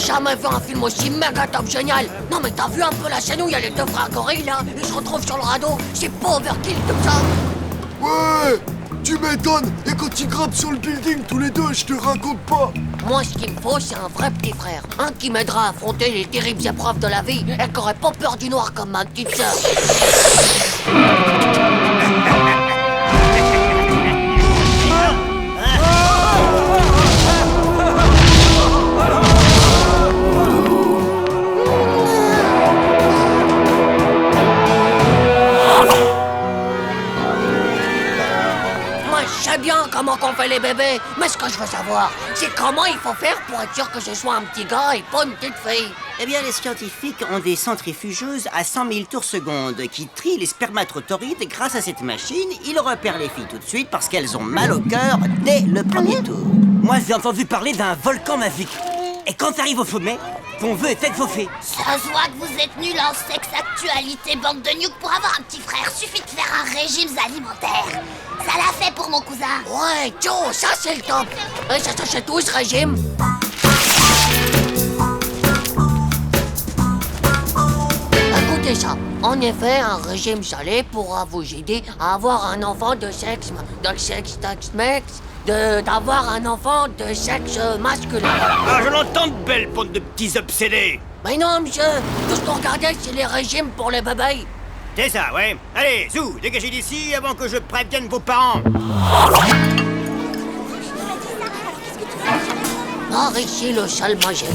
jamais vu un film aussi méga top génial. Non mais t'as vu un peu la scène où il y a les deux frères gorilles là? Ils se retrouvent sur le radeau, c'est pas overkill comme ça. Ouais, tu m'étonnes. Et quand ils grimpent sur le building tous les deux, je te raconte pas. Moi ce qu'il me faut c'est un vrai petit frère. Un qui m'aidera à affronter les terribles épreuves de la vie et qui aurait pas peur du noir comme ma petite sœur. Je sais bien comment qu'on fait les bébés, mais ce que je veux savoir, c'est comment il faut faire pour être sûr que ce soit un petit gars et pas une petite fille. Eh bien, les scientifiques ont des centrifugeuses à 100 000 tours seconde qui trient les spermatozoïdes et grâce à cette machine, ils repèrent les filles tout de suite parce qu'elles ont mal au cœur dès le premier tour. Moi, j'ai entendu parler d'un volcan magique. Et quand t'arrives au sommet, ton vœu est fait fauffé. Ça se voit que vous êtes nuls en sexe-actualité, bande de nuques. Pour avoir un petit frère, suffit de faire un régime alimentaire. Ça l'a fait pour mon cousin. Ouais, Joe, ça c'est le top. Et ça s'achète où ce régime? Écoutez ça. En effet, un régime salé pourra vous aider à avoir un enfant de sexe d'avoir un enfant de sexe masculin. Ah, je l'entends de belle bande de petits obsédés. Mais non, monsieur, tout ce qu'on regardait, c'est les régimes pour les bébés. C'est ça, ouais. Allez, Zou, dégagez d'ici avant que je prévienne vos parents. Par ici le sol magique.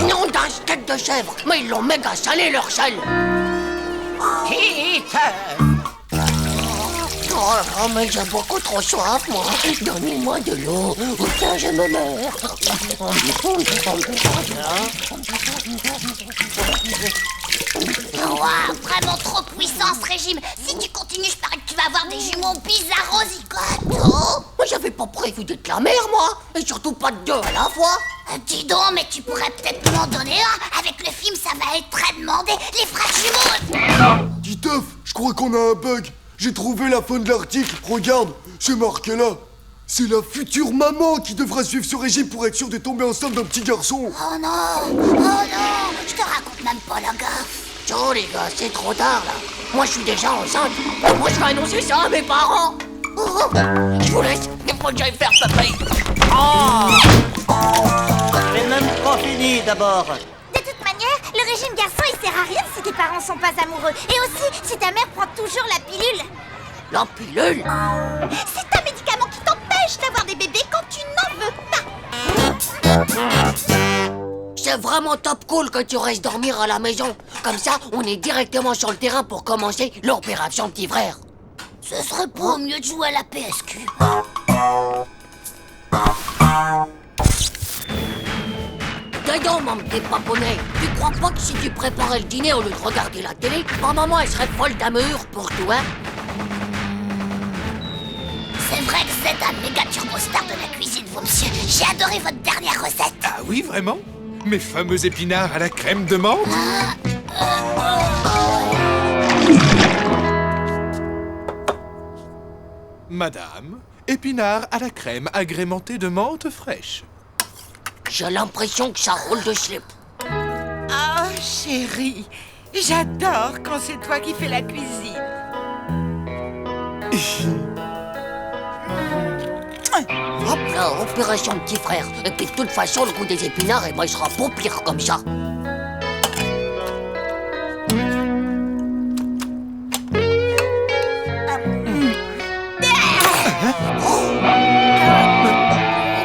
Nom d'un steak de chèvre, mais ils l'ont méga salé leur sel. Oh, mais j'ai beaucoup trop soif, moi. Donnez-moi de l'eau, ou bien je me meurs. Waouh, vraiment trop puissant ce régime. Si tu continues, je parie que tu vas avoir des jumeaux bizarrosicotes. Oh, moi j'avais pas prévu d'être la mère, moi. Et surtout pas de deux à la fois. Dis donc, mais tu pourrais peut-être m'en donner un. Avec le film, ça va être très demandé. Les frères jumeaux. Titeuf, je crois qu'on a un bug. J'ai trouvé la fin de l'article. Regarde, c'est marqué là. C'est la future maman qui devra suivre ce régime pour être sûre de tomber enceinte d'un petit garçon. Oh non, je te raconte même pas la gaffe. Ciao les gars, c'est trop tard là. Moi je suis déjà enceinte. Moi je vais annoncer ça à mes parents. Oh, je vous laisse, il faut que j'aille faire papaye. J'ai même pas fini d'abord. De toute manière, le régime garçon il sert à rien si tes parents sont pas amoureux. Et aussi, si ta mère prend toujours la pilule. La pilule? C'est un médicament qui t'empêche d'avoir des bébés quand tu n'en veux pas. C'est vraiment top cool que tu restes dormir à la maison. Comme ça, on est directement sur le terrain pour commencer l'opération petit frère. Ce serait pas mieux de jouer à la PSQ. Dis donc, mon petit paponnet, tu crois pas que si tu préparais le dîner au lieu de regarder la télé, ma maman elle serait folle d'amour pour toi? C'est vrai que vous êtes un méga turbo-star de la cuisine, vous, monsieur. J'ai adoré votre dernière recette. Ah oui, vraiment? Mes fameux épinards à la crème de menthe? Madame, épinards à la crème agrémentée de menthe fraîche. J'ai l'impression que ça roule de slip. Ah, chérie, j'adore quand c'est toi qui fais la cuisine. Hop là, opération petit frère. Et puis de toute façon, le goût des épinards, il sera pas pire comme ça.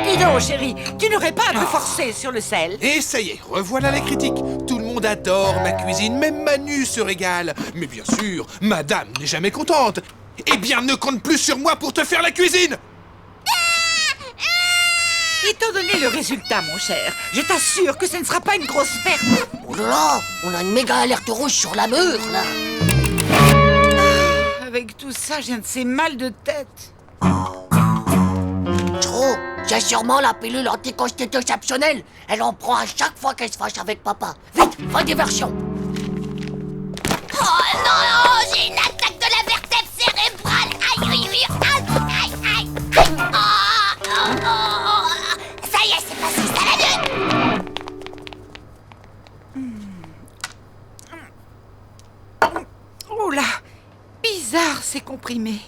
Dis donc, chérie, tu n'aurais pas à te forcer sur le sel. Et ça y est, revoilà les critiques. Tout le monde adore ma cuisine, même Manu se régale. Mais bien sûr, madame n'est jamais contente. Eh bien, ne compte plus sur moi pour te faire la cuisine. Étant donné le résultat, mon cher, je t'assure que ce ne sera pas une grosse perte. Oh là là, on a une méga alerte rouge sur la mur, là. Avec tout ça, j'ai un de ces mal de tête. Trop, J'ai sûrement la pilule anticonstitutionnelle. Elle en prend à chaque fois qu'elle se fâche avec papa. Vite, fin diversion. Oh non, j'ai une attaque de la vertèbre cérébrale. Aïe, aïe, aïe, aïe, aïe, aïe. Ça y est, c'est passé, ça l'a mieux. Oh là, bizarre ces comprimés.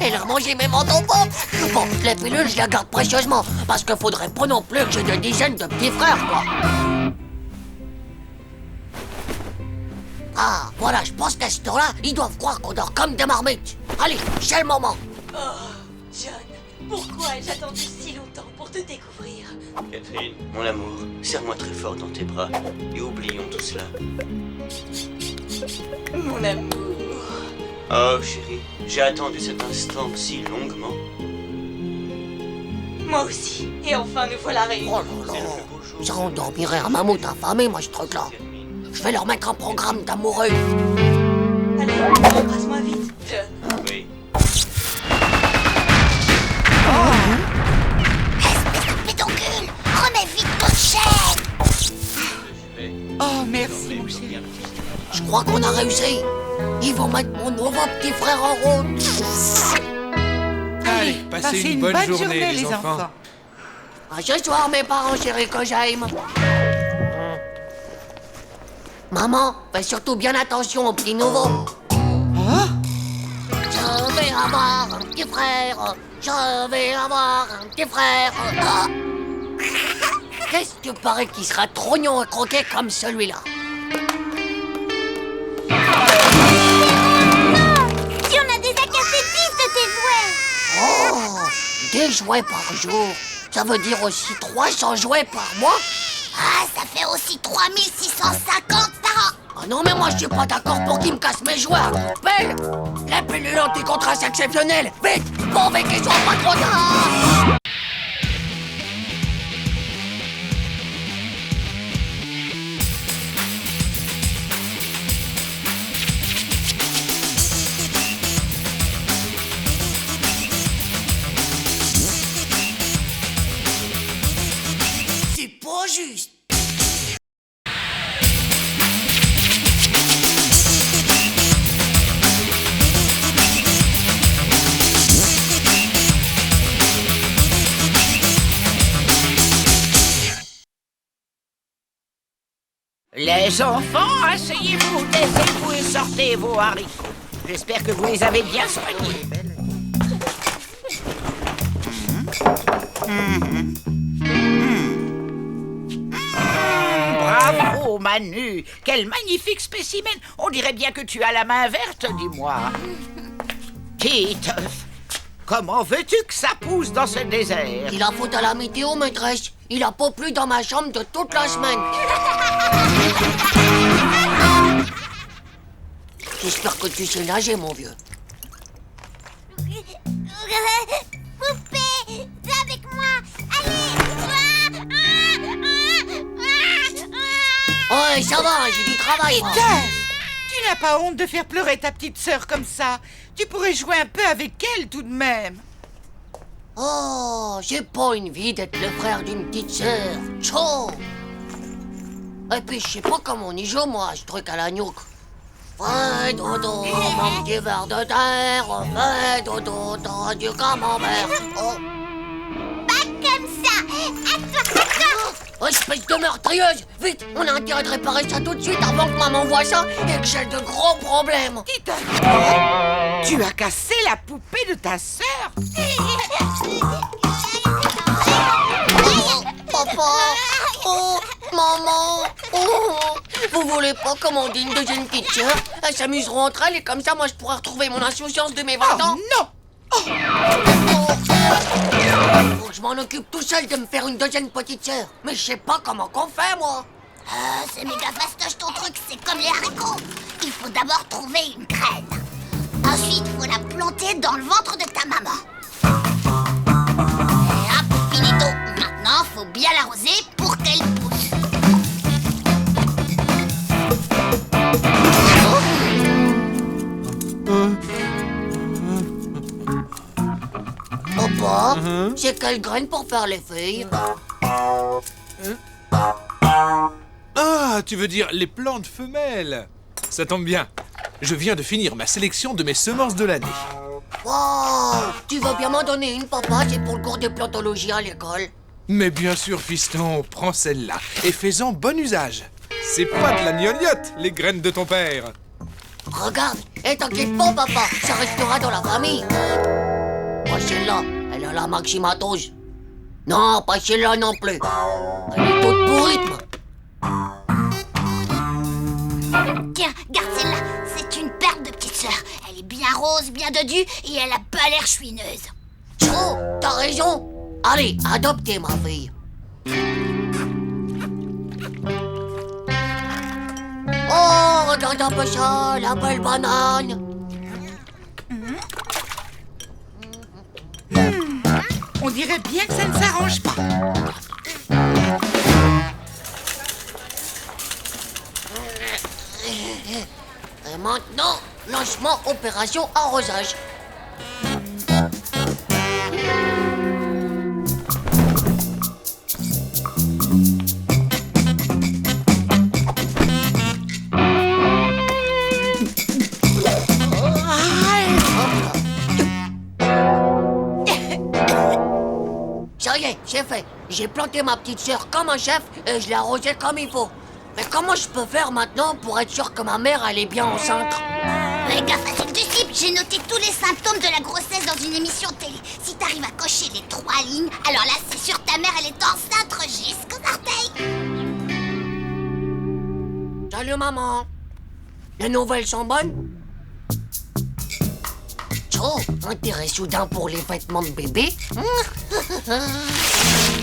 Elle a mangé mes mentons pop. Bon, les pilules, je les garde précieusement. Parce qu'il faudrait pas non plus que j'ai des dizaines de petits frères, quoi. Ah, voilà, je pense qu'à ce temps-là, ils doivent croire qu'on dort comme des marmites. Allez, c'est le moment. John, pourquoi ai-je attendu si longtemps pour te découvrir? Catherine, mon amour, serre-moi très fort dans tes bras et oublions tout cela. Mon amour. Oh chérie, j'ai attendu cet instant si longuement. Moi aussi. Et enfin, nous voilà réunis. Oh là là, ça endormirait un mammouth affamé, moi, ce truc-là. Je vais leur mettre un programme d'amoureux. Allez, embrasse-moi vite, John. Oui. Espèce de pédoncule, remets vite ton chaîne. Oh, merci, mon chéri. Je crois qu'on a réussi. Ils vont mettre mon nouveau petit frère en route. Allez, passez une bonne journée, les enfants. À ce soir, mes parents chéris que j'aime. Maman, fais surtout bien attention au petit nouveau. Je vais avoir un petit frère. Je vais avoir un petit frère. Ah. Qu'est-ce que tu parais qu'il sera trognon à croquer comme celui-là? Tu en as déjà cassé 10 de tes jouets. Oh, 2 jouets par jour. Ça veut dire aussi 300 jouets par mois? Ah, ça fait aussi 3650 par an. Ah non, mais moi je suis pas d'accord pour qu'il me casse mes jouets à coups de pelle. La pilule anti-contraste exceptionnelle. Vite, pourvu qu'il soit pas trop tard. C'est pas juste. Les enfants, asseyez-vous, taisez-vous et sortez vos haricots. J'espère que vous les avez bien soignés. Bravo, Manu. Quel magnifique spécimen. On dirait bien que tu as la main verte, dis-moi. Titeuf, comment veux-tu que ça pousse dans ce désert? Il a faute à la météo, maîtresse. Il a pas plu dans ma chambre de toute la semaine. J'espère que tu sais nager, mon vieux. Poupée, viens avec moi. Allez. Ouais, ça va, j'ai du travail, moi. Titeuf, tu n'as pas honte de faire pleurer ta petite sœur comme ça? Tu pourrais jouer un peu avec elle tout de même. Oh, j'ai pas envie d'être le frère d'une petite sœur. Tchou. Et puis, je sais pas comment on y joue, moi, ce truc à la gnouk. Fais dodo, mon petit ver de terre. Fais dodo, t'auras du camembert. Oh. Pas comme ça. À toi. Oh, espèce de meurtrieuse! Vite, on a intérêt de réparer ça tout de suite avant que maman voie ça et que j'ai de gros problèmes. Titeuf, tu as cassé la poupée de ta sœur. Papa! Oh, maman! Oh! Vous voulez pas commander une deuxième petite sœur? Elles s'amuseront entre elles et comme ça, moi, je pourrai retrouver mon insouciance de mes 20 Oh ans. non! Faut que je m'en occupe tout seul de me faire une deuxième petite sœur. Mais je sais pas comment qu'on fait, moi. C'est méga fastoche ton truc, c'est comme les haricots. Il faut d'abord trouver une graine. Ensuite, faut la planter dans le ventre de ta maman. Et hop, finito. Maintenant, faut bien l'arroser pour qu'elle pousse. Oh, toi, c'est quelle graine pour faire les filles? Ah, tu veux dire les plantes femelles? Ça tombe bien. Je viens de finir ma sélection de mes semences de l'année. Wow, tu veux bien m'en donner une, papa? C'est pour le cours de plantologie à l'école. Mais bien sûr, fiston, prends celle-là et fais-en bon usage. C'est pas de la gnognotte, les graines de ton père. Regarde, et t'inquiète pas, papa, ça restera dans la famille. Pas celle-là, elle a la maximatose. Non, pas celle-là non plus. Elle est toute pourrie. Tiens, garde celle-là. C'est une perle de petite sœur. Elle est bien rose, bien dodue et elle a pas l'air chouineuse. Oh, t'as raison. Allez, adoptez ma fille. Oh, regarde un peu ça, la belle banane. On dirait bien que ça ne s'arrange pas. Et maintenant, lancement opération arrosage. Ça y est, c'est fait. J'ai planté ma petite sœur comme un chef et je l'ai arrosée comme il faut. Mais comment je peux faire maintenant pour être sûr que ma mère, elle est bien enceinte? Fais gaffe à cette disciple. J'ai noté tous les symptômes de la grossesse dans une émission télé. Si t'arrives à cocher les 3 lignes, alors là, c'est sûr ta mère, elle est enceinte jusqu'aux orteils. Salut maman. Les nouvelles sont bonnes? Oh, intérêt soudain pour les vêtements de bébé?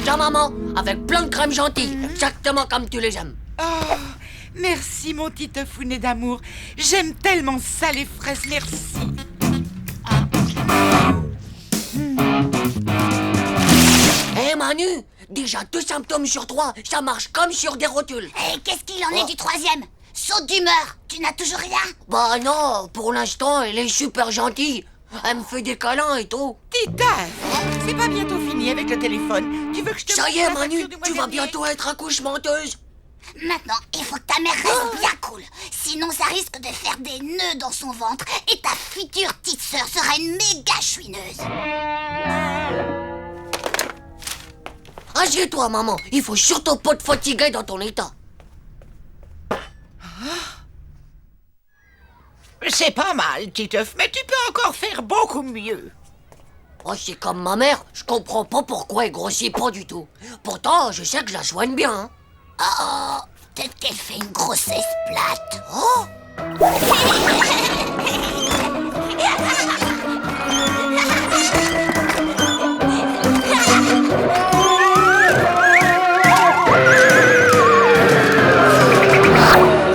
Tiens maman, avec plein de crème gentille, exactement comme tu les aimes. Oh, merci mon petit founet d'amour. J'aime tellement ça les fraises, merci. Hé Manu, déjà 2 symptômes sur 3, ça marche comme sur des rotules. Et qu'est-ce qu'il en est du 3e? Saute d'humeur, tu n'as toujours rien? Bah non, pour l'instant, elle est super gentille. Elle me fait des câlins et tout. Tita, c'est pas bientôt fini avec le téléphone. Tu veux que je te Ça y montre est la Manu, facture du mois tu vas dernier? bientôt être accouchementeuse. Maintenant, il faut que ta mère reste bien cool. Sinon, ça risque de faire des nœuds dans son ventre et ta future petite sœur sera une méga chouineuse. Assieds-toi maman, il faut surtout pas te fatiguer dans ton état. C'est pas mal, Titeuf, mais tu peux encore faire beaucoup mieux. Oh, c'est comme ma mère, je comprends pas pourquoi elle grossit pas du tout. Pourtant, je sais que je la soigne bien. Hein. Oh, peut-être qu'elle fait une grossesse plate. Oh!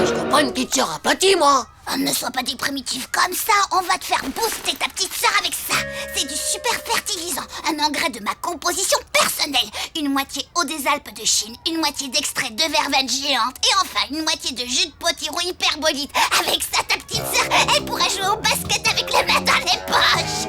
Je veux pas une petite sœur aplatie, moi. Oh, ne sois pas des primitifs comme ça, on va te faire booster ta petite sœur avec ça. C'est du super fertilisant, un engrais de ma composition personnelle. Une moitié eau des Alpes de Chine, une moitié d'extrait de verveine géante et enfin une moitié de jus de potiron hyperbolite. Avec ça, ta petite sœur, elle pourra jouer au basket avec les mains dans les poches.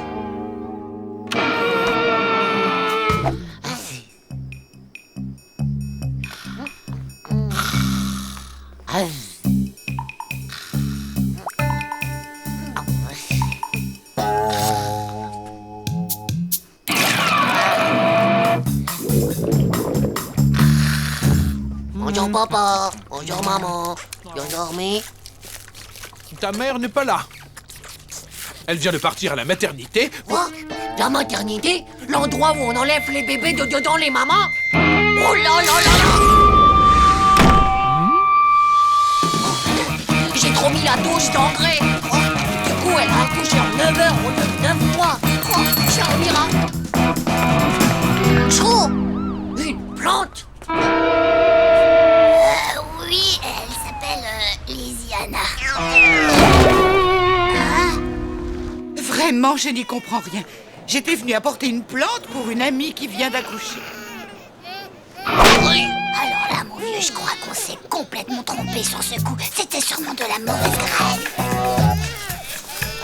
Bonjour papa, bonjour maman. Bien dormi? Ta mère n'est pas là. Elle vient de partir à la maternité. Quoi? La maternité? L'endroit où on enlève les bébés de dedans les mamans? Oh là là là là! J'ai trop mis la dose d'engrais. Oh, du coup, elle a accouché en 9 heures au lieu de 9 mois. Oh, c'est un miracle. Chaud! Une plante? Oui, elle s'appelle Lysiana. Vraiment, je n'y comprends rien. J'étais venue apporter une plante pour une amie qui vient d'accoucher. Oui. Alors là, mon vieux, je crois qu'on s'est complètement trompé sur ce coup. C'était sûrement de la mauvaise graine.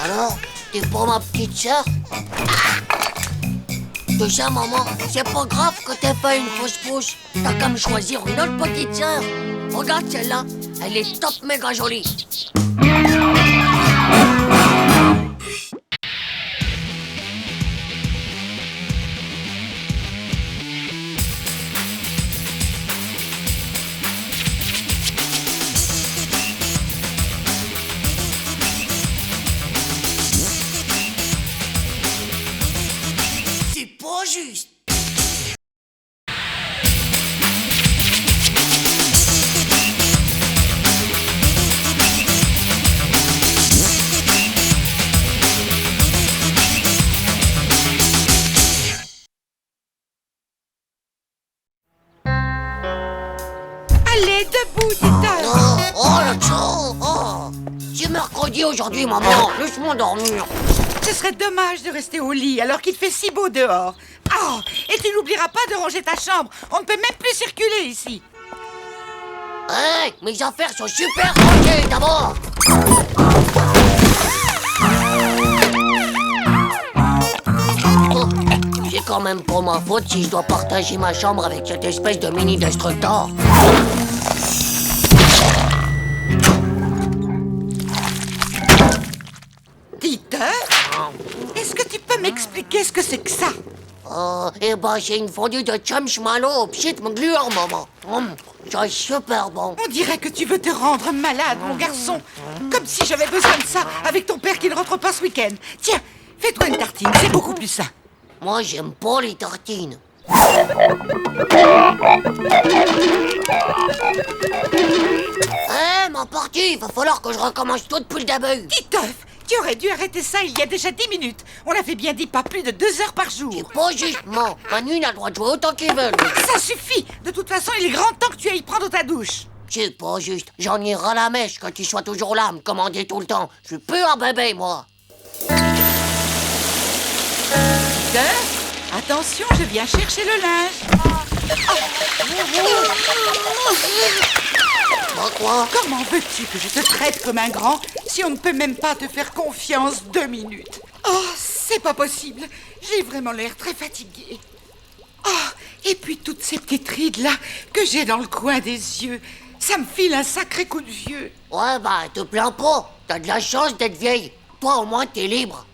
Alors, t'es pour ma petite sœur? Tu sais, maman, c'est pas grave que t'aies fait une fausse pouche. T'as qu'à me choisir une autre petite sœur. Regarde celle-là, elle est top méga jolie. C'est pas juste. Allez, debout, Titeuf. Oh, le tchou. Oh. C'est mercredi aujourd'hui, maman. Laisse-moi dormir. Ce serait dommage de rester au lit alors qu'il fait si beau dehors. Oh, et tu n'oublieras pas de ranger ta chambre. On ne peut même plus circuler ici. Hé, mes affaires sont super rangées d'abord. Oh, c'est quand même pas ma faute si je dois partager ma chambre avec cette espèce de mini destructeur. Titeuf, est-ce que tu peux m'expliquer ce que c'est que ça? Eh ben, c'est une fondue de chumshmallow au pchit m'glueur, maman. C'est super bon. On dirait que tu veux te rendre malade, mon garçon. Comme si j'avais besoin de ça avec ton père qui ne rentre pas ce week-end. Tiens, fais-toi une tartine, c'est beaucoup plus sain. Moi, j'aime pas les tartines. Ma partie, il va falloir que je recommence tout depuis le début. Titeuf, tu aurais dû arrêter ça il y a déjà 10 minutes. On avait bien dit pas plus de 2 heures par jour. C'est pas justement. Manu n'a le droit de jouer autant qu'il veut. Ça suffit. De toute façon, il est grand temps que tu ailles prendre ta douche. C'est pas juste. J'en ai ras la mèche que tu sois toujours là à me commander tout le temps. Je suis plus un bébé, moi. Titeuf, attention, je viens chercher le linge. Quoi? Comment veux-tu que je te traite comme un grand si on ne peut même pas te faire confiance 2 minutes? Oh, c'est pas possible. J'ai vraiment l'air très fatiguée. Oh, et puis toutes ces petites rides-là que j'ai dans le coin des yeux, ça me file un sacré coup de vieux. Ouais, bah, te plains pas. T'as de la chance d'être vieille. Toi, au moins, t'es libre.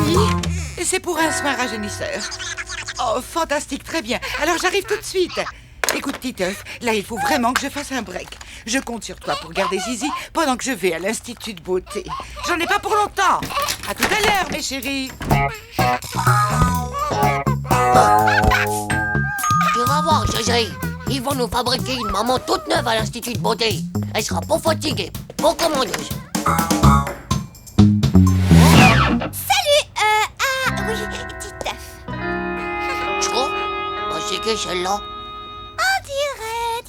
Oui, et c'est pour un soin rajeunisseur. Oh, fantastique, très bien. Alors j'arrive tout de suite. Écoute, Titeuf, là, il faut vraiment que je fasse un break. Je compte sur toi pour garder Zizi pendant que je vais à l'Institut de beauté. J'en ai pas pour longtemps. À tout à l'heure, mes chéris. Tu vas voir, Gégé. Ils vont nous fabriquer une maman toute neuve à l'Institut de beauté. Elle sera pas fatiguée, pas commandeuse. Salut, oui, Titeuf. Tchou, c'est que celle-là? On dirait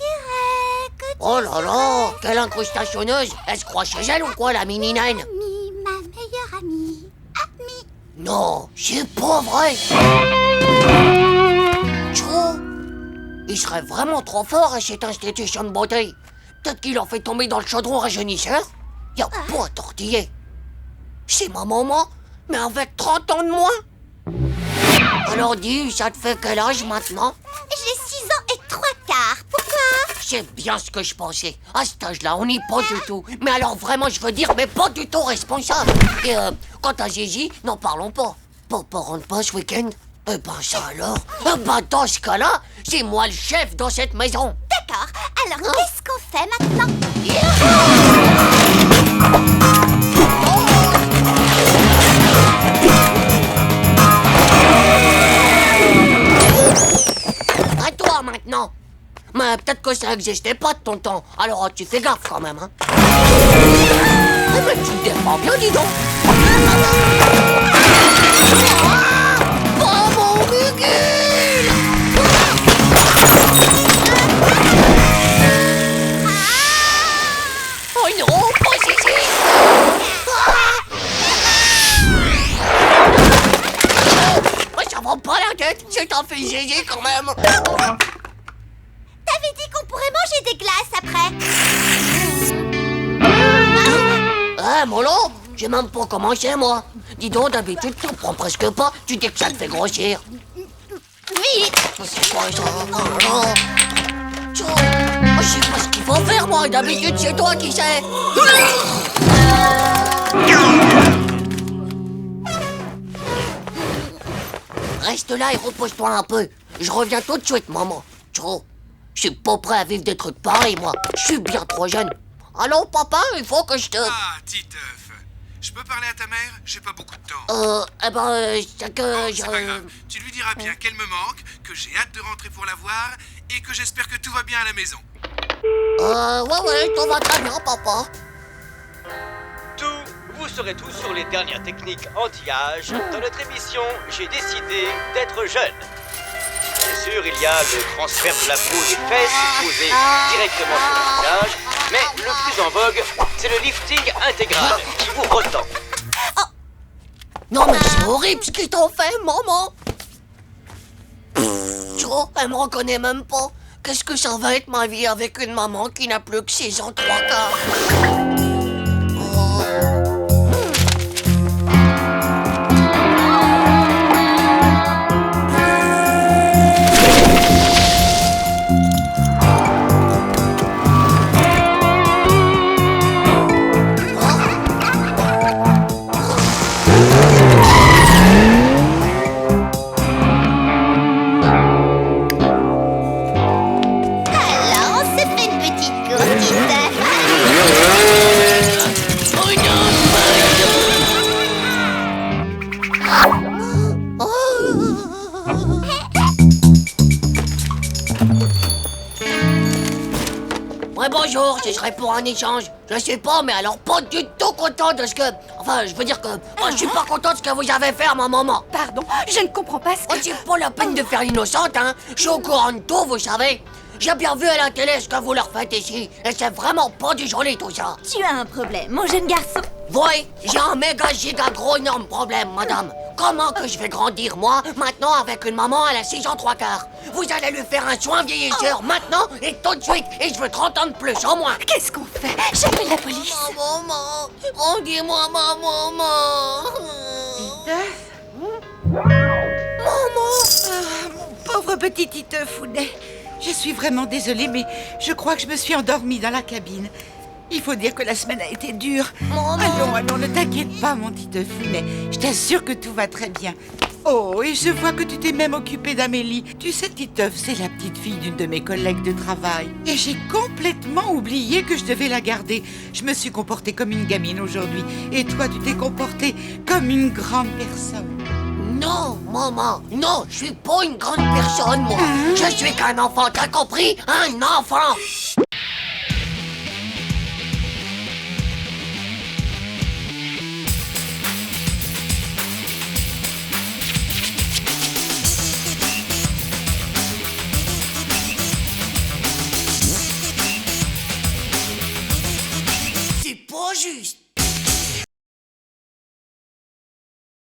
que tu Oh là là, quelle incrustationneuse. Elle se croit chez elle ou quoi, la mini-naine? es ma meilleure amie. Non, c'est pas vrai. Tchou, il serait vraiment trop fort à cette institution de beauté. Peut-être qu'il en fait tomber dans le chaudron rajeunisseur. Y'a pas à tortiller. C'est ma maman, mais avec 30 ans de moins. Alors dis, ça te fait quel âge maintenant? J'ai 6 ans et 3 quarts. Pourquoi? C'est bien ce que je pensais. À cet âge-là, on n'est pas du tout. Mais alors vraiment, je veux dire, mais pas du tout responsable. Et quant à Gigi, n'en parlons pas. Papa rentre pas ce week-end? Eh ben ça alors. Eh ben dans ce cas-là, c'est moi le chef dans cette maison. D'accord. Alors, qu'est-ce qu'on fait maintenant? À toi maintenant. Mais peut-être que ça n'existait pas de ton temps. Alors tu fais gaffe quand même, hein. Eh ben tu te défends bien, dis donc. Oh mon bugule! Oh non, pas ici! Ça va pas la tête, c'est un fait Gégé quand même. T'avais dit qu'on pourrait manger des glaces après. Mollo, j'ai même pas commencé, moi. Dis donc, d'habitude, tu prends presque pas. Tu dis que ça te fait grossir. Vite. C'est quoi ça? Tiens, je sais pas ce qu'il faut faire, moi. D'habitude, c'est toi qui sais. Reste là et repose-toi un peu. Je reviens tout de suite, maman. Tiens, je suis pas prêt à vivre des trucs pareils, moi. Je suis bien trop jeune. Allô, papa, il faut que je te... Ah, Titeuf. Je peux parler à ta mère? J'ai pas beaucoup de temps. C'est que C'est pas grave. Tu lui diras bien qu'elle me manque, que j'ai hâte de rentrer pour la voir et que j'espère que tout va bien à la maison. Ouais, tout va très bien, papa. Vous saurez tout sur les dernières techniques anti-âge. Dans notre émission, j'ai décidé d'être jeune. Bien sûr, il y a le transfert de la peau des fesses posé directement sur le visage, mais le plus en vogue, c'est le lifting intégral qui vous retend. Non, mais c'est horrible ce qu'ils t'ont fait, maman. Tu vois, elle me reconnaît même pas. Qu'est-ce que ça va être ma vie avec une maman qui n'a plus que 6 ans 3 quarts? Alors, on se fait une petite course, Titeuf. Ouais, bonjour, ce serait pour un échange. Je sais pas, mais alors pas du tout content de ce que... Enfin, je veux dire que... je suis pas content de ce que vous avez fait à ma maman. Pardon, je ne comprends pas ce que... C'est pas la peine de faire l'innocente, hein. Je suis au courant de tout, vous savez. J'ai bien vu à la télé ce que vous leur faites ici. Et c'est vraiment pas du joli, tout ça. Tu as un problème, mon jeune garçon. Oui, j'ai un méga giga gros énorme problème, madame. Comment que je vais grandir, moi, maintenant, avec une maman à la 6 ans 3 quarts? Vous allez lui faire un soin vieillisseur, maintenant, et tout de suite, et je veux 30 ans de plus, en moins. Qu'est-ce qu'on fait? J'appelle la police. Oh, maman, rendez-moi ma maman. Titeuf? Mon pauvre petit Titeufounet. Je suis vraiment désolée, mais je crois que je me suis endormie dans la cabine. Il faut dire que la semaine a été dure. Allons, ne t'inquiète pas, mon Titeufounet. Je t'assure que tout va très bien. Oh, et je vois que tu t'es même occupée d'Amélie. Tu sais, Titeuf, c'est la petite fille d'une de mes collègues de travail. Et j'ai complètement oublié que je devais la garder. Je me suis comportée comme une gamine aujourd'hui. Et toi, tu t'es comportée comme une grande personne. Non, maman, non, je suis pas une grande personne, moi. Je suis qu'un enfant, t'as compris? Un enfant.